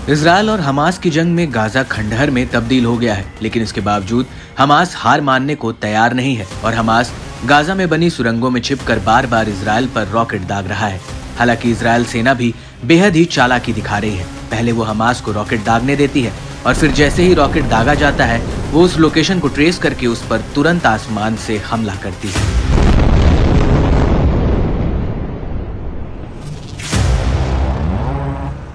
Israel और Hamas की जंग में गाजा खंडहर में तब्दील हो गया है, लेकिन इसके बावजूद हमास हार मानने को तैयार नहीं है और हमास गाजा में बनी सुरंगों में छिपकर बार बार इजरायल पर रॉकेट दाग रहा है। हालांकि इजरायल सेना भी बेहद ही चालाकी दिखा रही है। पहले वो हमास को रॉकेट दागने देती है और फिर जैसे ही रॉकेट दागा जाता है वो उस लोकेशन को ट्रेस करके उस पर तुरंत आसमान से हमला करती है।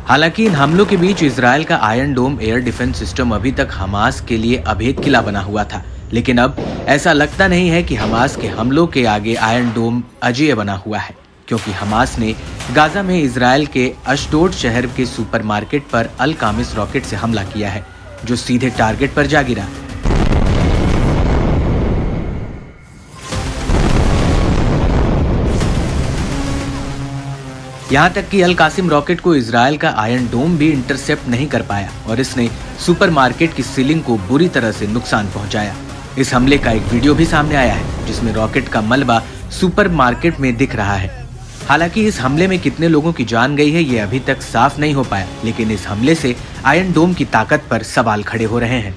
हालांकि इन हमलों के बीच इजरायल का आयरन डोम एयर डिफेंस सिस्टम अभी तक हमास के लिए अभेद किला बना हुआ था, लेकिन अब ऐसा लगता नहीं है कि हमास के हमलों के आगे आयरन डोम अजेय बना हुआ है, क्योंकि हमास ने गाजा में इजरायल के अशडोड शहर के सुपरमार्केट पर अल कामिस रॉकेट से हमला किया है, जो सीधे टारगेट पर जा गिरा। यहाँ तक कि अल कासिम रॉकेट को इजरायल का आयरन डोम भी इंटरसेप्ट नहीं कर पाया और इसने सुपरमार्केट की सीलिंग को बुरी तरह से नुकसान पहुंचाया। इस हमले का एक वीडियो भी सामने आया है जिसमें रॉकेट का मलबा सुपरमार्केट में दिख रहा है। हालांकि इस हमले में कितने लोगों की जान गई है ये अभी तक साफ नहीं हो पाया, लेकिन इस हमले से आयरन डोम की ताकत पर सवाल खड़े हो रहे हैं,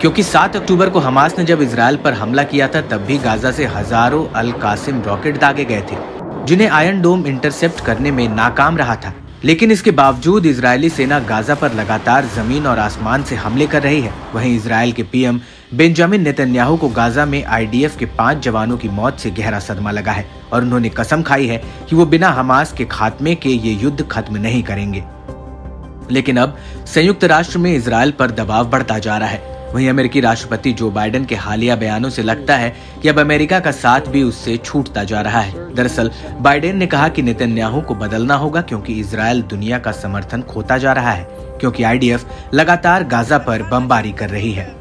क्योंकि 7 अक्टूबर को हमास ने जब इजरायल पर हमला किया था तब भी गाजा से हजारों अल कासिम रॉकेट दागे गए थे, जिन्हें आयरन डोम इंटरसेप्ट करने में नाकाम रहा था। लेकिन इसके बावजूद इजरायली सेना गाजा पर लगातार जमीन और आसमान से हमले कर रही है। वहीं इजरायल के पीएम बेंजामिन नेतन्याहू को गाजा में आईडीएफ के 5 जवानों की मौत से गहरा सदमा लगा है और उन्होंने कसम खाई है कि वो बिना हमास के खात्मे के ये युद्ध खत्म नहीं करेंगे। लेकिन अब संयुक्त राष्ट्र में इजरायल पर दबाव बढ़ता जा रहा है। वहीं अमेरिकी राष्ट्रपति जो बाइडेन के हालिया बयानों से लगता है कि अब अमेरिका का साथ भी उससे छूटता जा रहा है। दरअसल बाइडेन ने कहा कि नेतन्याहू को बदलना होगा, क्योंकि इजरायल दुनिया का समर्थन खोता जा रहा है, क्योंकि आईडीएफ लगातार गाजा पर बमबारी कर रही है।